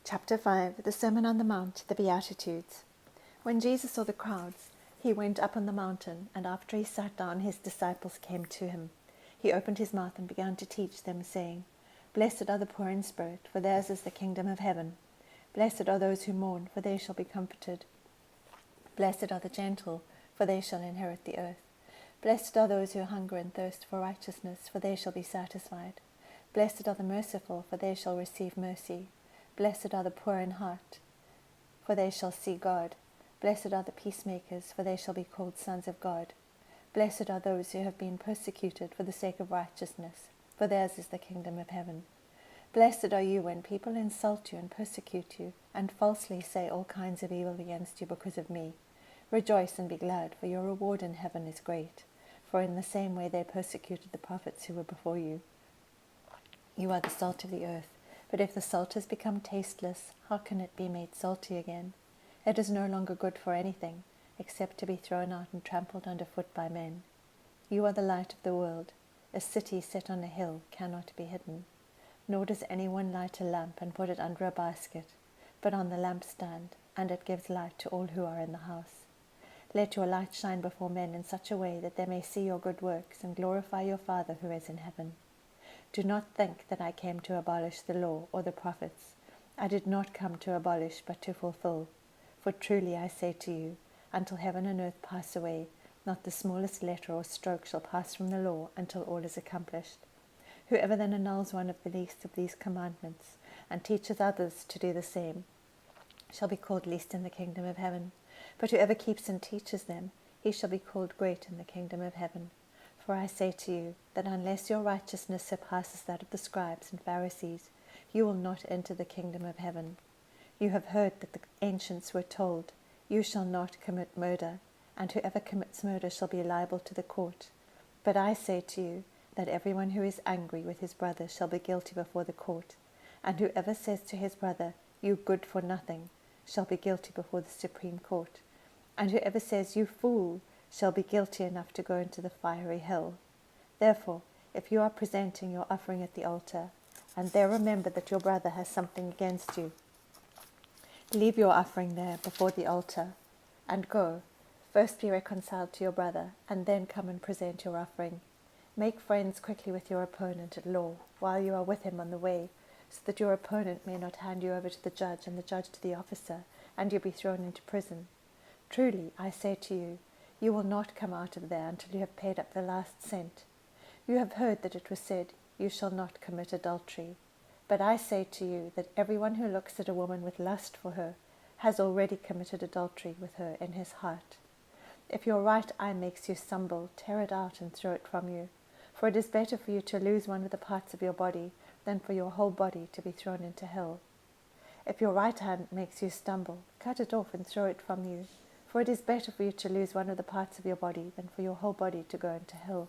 Chapter 5, the Sermon on the Mount, the Beatitudes. When Jesus saw the crowds, he went up on the mountain, and after he sat down, his disciples came to him. He opened his mouth and began to teach them, saying, Blessed are the poor in spirit, for theirs is the kingdom of heaven. Blessed are those who mourn, for they shall be comforted. Blessed are the gentle, for they shall inherit the earth. Blessed are those who hunger and thirst for righteousness, for they shall be satisfied. Blessed are the merciful, for they shall receive mercy. Blessed are the poor in heart, for they shall see God. Blessed are the peacemakers, for they shall be called sons of God. Blessed are those who have been persecuted for the sake of righteousness, for theirs is the kingdom of heaven. Blessed are you when people insult you and persecute you, and falsely say all kinds of evil against you because of me. Rejoice and be glad, for your reward in heaven is great. For in the same way they persecuted the prophets who were before you. You are the salt of the earth. But if the salt has become tasteless, how can it be made salty again? It is no longer good for anything, except to be thrown out and trampled underfoot by men. You are the light of the world. A city set on a hill cannot be hidden. Nor does anyone light a lamp and put it under a basket, but on the lampstand, and it gives light to all who are in the house. Let your light shine before men in such a way that they may see your good works and glorify your Father who is in heaven. Do not think that I came to abolish the law or the prophets. I did not come to abolish, but to fulfill. For truly I say to you, until heaven and earth pass away, not the smallest letter or stroke shall pass from the law until all is accomplished. Whoever then annuls one of the least of these commandments, and teaches others to do the same, shall be called least in the kingdom of heaven. But whoever keeps and teaches them, he shall be called great in the kingdom of heaven. For I say to you, that unless your righteousness surpasses that of the scribes and Pharisees, you will not enter the kingdom of heaven. You have heard that the ancients were told, You shall not commit murder, and whoever commits murder shall be liable to the court. But I say to you, that everyone who is angry with his brother shall be guilty before the court, and whoever says to his brother, You good for nothing, shall be guilty before the Supreme Court, and whoever says, You fool, shall be guilty enough to go into the fiery hell. Therefore, if you are presenting your offering at the altar, and there remember that your brother has something against you, leave your offering there before the altar, and go. First be reconciled to your brother, and then come and present your offering. Make friends quickly with your opponent at law, while you are with him on the way, so that your opponent may not hand you over to the judge, and the judge to the officer, and you be thrown into prison. Truly, I say to you, you will not come out of there until you have paid up the last cent. You have heard that it was said, You shall not commit adultery. But I say to you that everyone who looks at a woman with lust for her has already committed adultery with her in his heart. If your right eye makes you stumble, tear it out and throw it from you. For it is better for you to lose one of the parts of your body than for your whole body to be thrown into hell. If your right hand makes you stumble, cut it off and throw it from you. For it is better for you to lose one of the parts of your body than for your whole body to go into hell.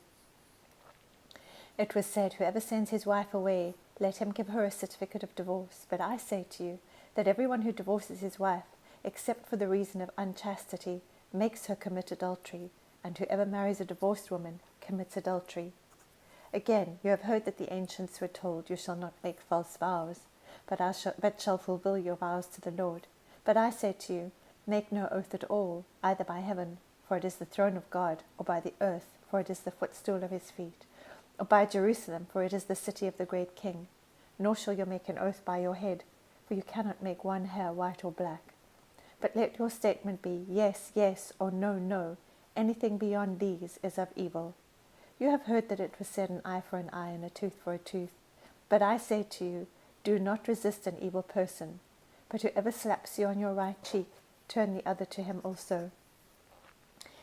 It was said, Whoever sends his wife away, let him give her a certificate of divorce. But I say to you that everyone who divorces his wife, except for the reason of unchastity, makes her commit adultery, and whoever marries a divorced woman commits adultery. Again, you have heard that the ancients were told, You shall not make false vows, but shall fulfill your vows to the Lord. But I say to you, Make no oath at all, either by heaven, for it is the throne of God, or by the earth, for it is the footstool of his feet, or by Jerusalem, for it is the city of the great King. Nor shall you make an oath by your head, for you cannot make one hair white or black. But let your statement be, Yes, yes, or No, no. Anything beyond these is of evil. You have heard that it was said, An eye for an eye and a tooth for a tooth. But I say to you, Do not resist an evil person, but whoever slaps you on your right cheek, turn the other to him also.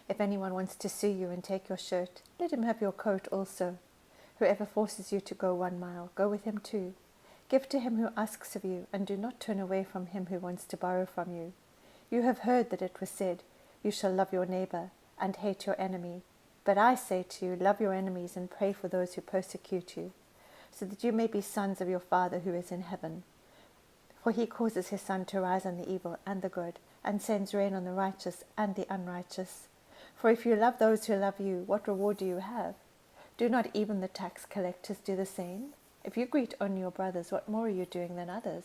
If anyone wants to sue you and take your shirt, let him have your coat also. Whoever forces you to go 1 mile, go with him 2. Give to him who asks of you, and do not turn away from him who wants to borrow from you. You have heard that it was said, You shall love your neighbor, and hate your enemy. But I say to you, love your enemies, and pray for those who persecute you, so that you may be sons of your Father who is in heaven. For he causes his sun to rise on the evil and the good, and sends rain on the righteous and the unrighteous. For if you love those who love you, what reward do you have? Do not even the tax collectors do the same? If you greet only your brothers, what more are you doing than others?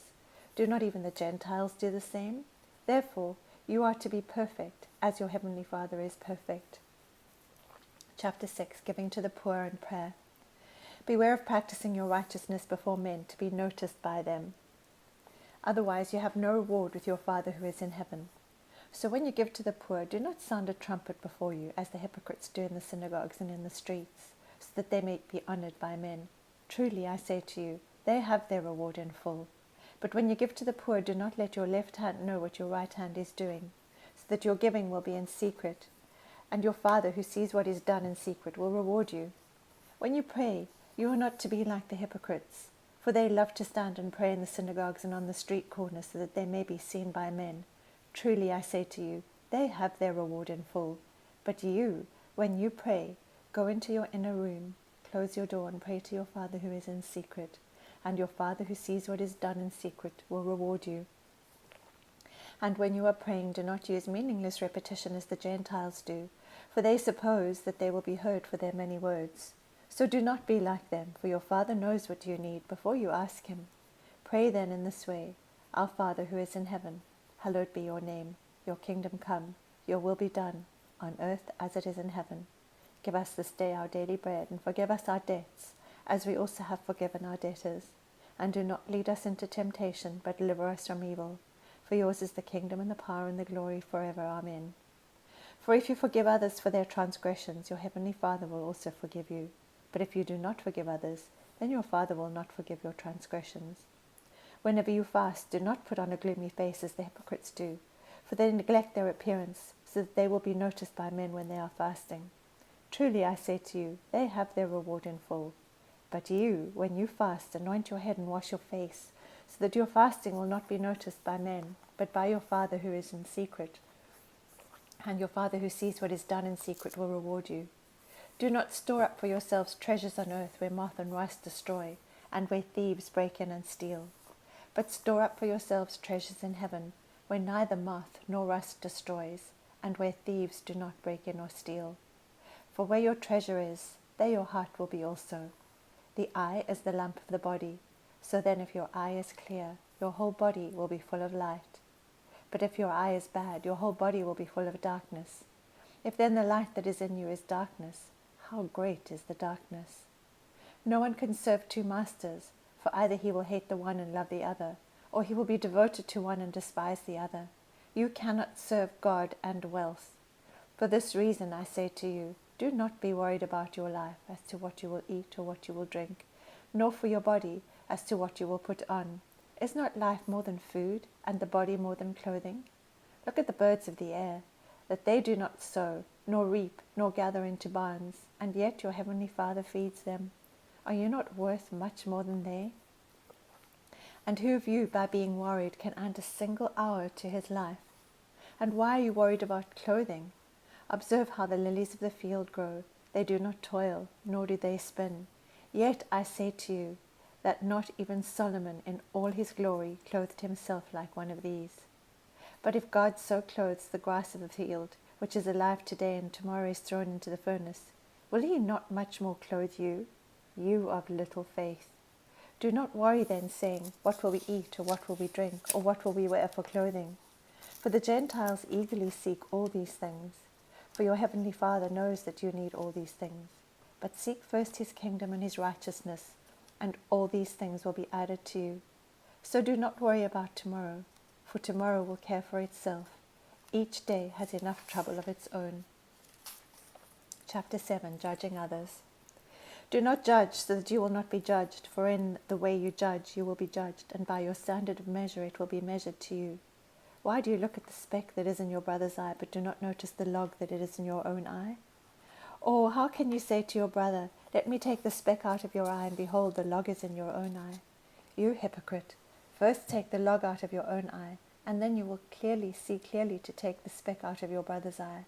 Do not even the Gentiles do the same? Therefore, you are to be perfect, as your heavenly Father is perfect. Chapter 6, Giving to the Poor and Prayer. Beware of practicing your righteousness before men to be noticed by them. Otherwise you have no reward with your Father who is in heaven. So when you give to the poor, do not sound a trumpet before you, as the hypocrites do in the synagogues and in the streets, so that they may be honored by men. Truly I say to you, they have their reward in full. But when you give to the poor, do not let your left hand know what your right hand is doing, so that your giving will be in secret, and your Father who sees what is done in secret will reward you. When you pray, you are not to be like the hypocrites, for they love to stand and pray in the synagogues and on the street corners, so that they may be seen by men. Truly I say to you, they have their reward in full. But you, when you pray, go into your inner room, close your door, and pray to your Father who is in secret, and your Father who sees what is done in secret will reward you. And when you are praying, do not use meaningless repetition as the Gentiles do, for they suppose that they will be heard for their many words. So do not be like them, for your Father knows what you need before you ask him. Pray then in this way: Our Father who is in heaven, hallowed be your name. Your kingdom come, your will be done, on earth as it is in heaven. Give us this day our daily bread, and forgive us our debts, as we also have forgiven our debtors. And do not lead us into temptation, but deliver us from evil. For yours is the kingdom and the power and the glory forever. Amen. For if you forgive others for their transgressions, your heavenly Father will also forgive you. But if you do not forgive others, then your Father will not forgive your transgressions. Whenever you fast, do not put on a gloomy face as the hypocrites do, for they neglect their appearance, so that they will be noticed by men when they are fasting. Truly I say to you, they have their reward in full. But you, when you fast, anoint your head and wash your face, so that your fasting will not be noticed by men, but by your Father who is in secret. And your Father who sees what is done in secret will reward you. Do not store up for yourselves treasures on earth, where moth and rust destroy, and where thieves break in and steal. But store up for yourselves treasures in heaven, where neither moth nor rust destroys, and where thieves do not break in or steal. For where your treasure is, there your heart will be also. The eye is the lamp of the body. So then if your eye is clear, your whole body will be full of light. But if your eye is bad, your whole body will be full of darkness. If then the light that is in you is darkness, how great is the darkness! No one can serve two masters, for either he will hate the one and love the other, or he will be devoted to one and despise the other. You cannot serve God and wealth. For this reason I say to you, do not be worried about your life as to what you will eat or what you will drink, nor for your body as to what you will put on. Is not life more than food, and the body more than clothing? Look at the birds of the air, that they do not sow, nor reap, nor gather into barns, and yet your heavenly Father feeds them. Are you not worth much more than they? And who of you, by being worried, can add a single hour to his life? And why are you worried about clothing? Observe how the lilies of the field grow. They do not toil, nor do they spin. Yet I say to you, that not even Solomon in all his glory clothed himself like one of these. But if God so clothes the grass of the field, which is alive today and tomorrow is thrown into the furnace, will he not much more clothe you, you of little faith? Do not worry then, saying, what will we eat, or what will we drink, or what will we wear for clothing? For the Gentiles eagerly seek all these things. For your heavenly Father knows that you need all these things. But seek first his kingdom and his righteousness, and all these things will be added to you. So do not worry about tomorrow, for tomorrow will care for itself. Each day has enough trouble of its own. Chapter 7, Judging Others. Do not judge, so that you will not be judged, for in the way you judge you will be judged, and by your standard of measure it will be measured to you. Why do you look at the speck that is in your brother's eye, but do not notice the log that is in your own eye? Or how can you say to your brother, let me take the speck out of your eye, and behold, the log is in your own eye? You hypocrite, first take the log out of your own eye, and then you will see clearly to take the speck out of your brother's eye.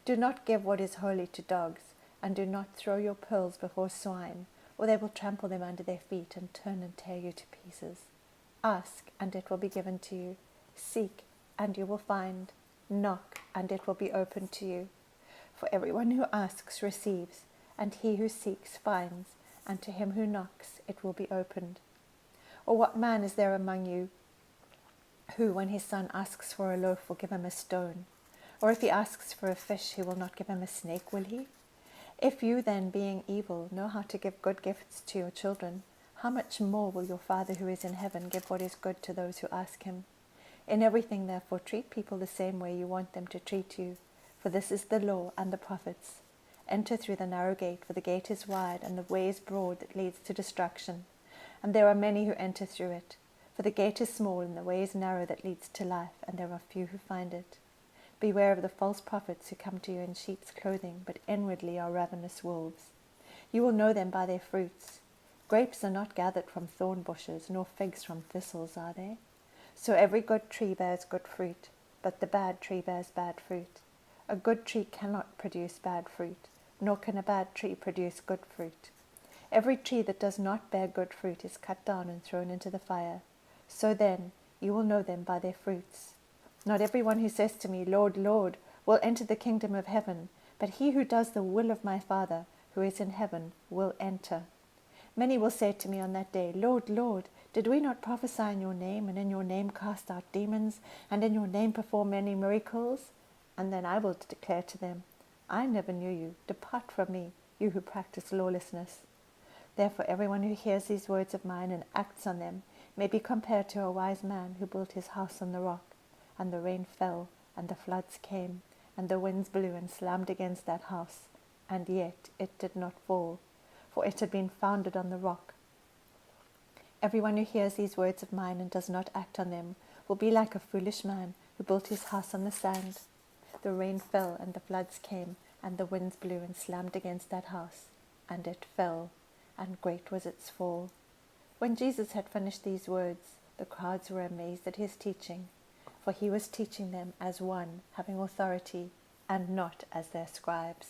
Do not give what is holy to dogs, and do not throw your pearls before swine, or they will trample them under their feet and turn and tear you to pieces. Ask, and it will be given to you. Seek, and you will find. Knock, and it will be opened to you. For everyone who asks receives, and he who seeks finds, and to him who knocks it will be opened. Or what man is there among you Who, when his son asks for a loaf, will give him a stone? Or if he asks for a fish, he will not give him a snake, will he? If you then, being evil, know how to give good gifts to your children, how much more will your Father who is in heaven give what is good to those who ask him? In everything, therefore, treat people the same way you want them to treat you, for this is the law and the prophets. Enter through the narrow gate, for the gate is wide, and the way is broad that leads to destruction, and there are many who enter through it. For the gate is small, and the way is narrow that leads to life, and there are few who find it. Beware of the false prophets who come to you in sheep's clothing, but inwardly are ravenous wolves. You will know them by their fruits. Grapes are not gathered from thorn bushes, nor figs from thistles, are they? So every good tree bears good fruit, but the bad tree bears bad fruit. A good tree cannot produce bad fruit, nor can a bad tree produce good fruit. Every tree that does not bear good fruit is cut down and thrown into the fire. So then, you will know them by their fruits. Not everyone who says to me, Lord, Lord, will enter the kingdom of heaven, but he who does the will of my Father who is in heaven will enter. Many will say to me on that day, Lord, Lord, did we not prophesy in your name, and in your name cast out demons, and in your name perform many miracles? And then I will declare to them, I never knew you. Depart from me, you who practice lawlessness. Therefore everyone who hears these words of mine and acts on them may be compared to a wise man who built his house on the rock. And the rain fell, and the floods came, and the winds blew and slammed against that house, and yet it did not fall, for it had been founded on the rock. Everyone who hears these words of mine and does not act on them will be like a foolish man who built his house on the sand. The rain fell, and the floods came, and the winds blew and slammed against that house, and it fell, and great was its fall. When Jesus had finished these words, the crowds were amazed at his teaching, for he was teaching them as one having authority, and not as their scribes.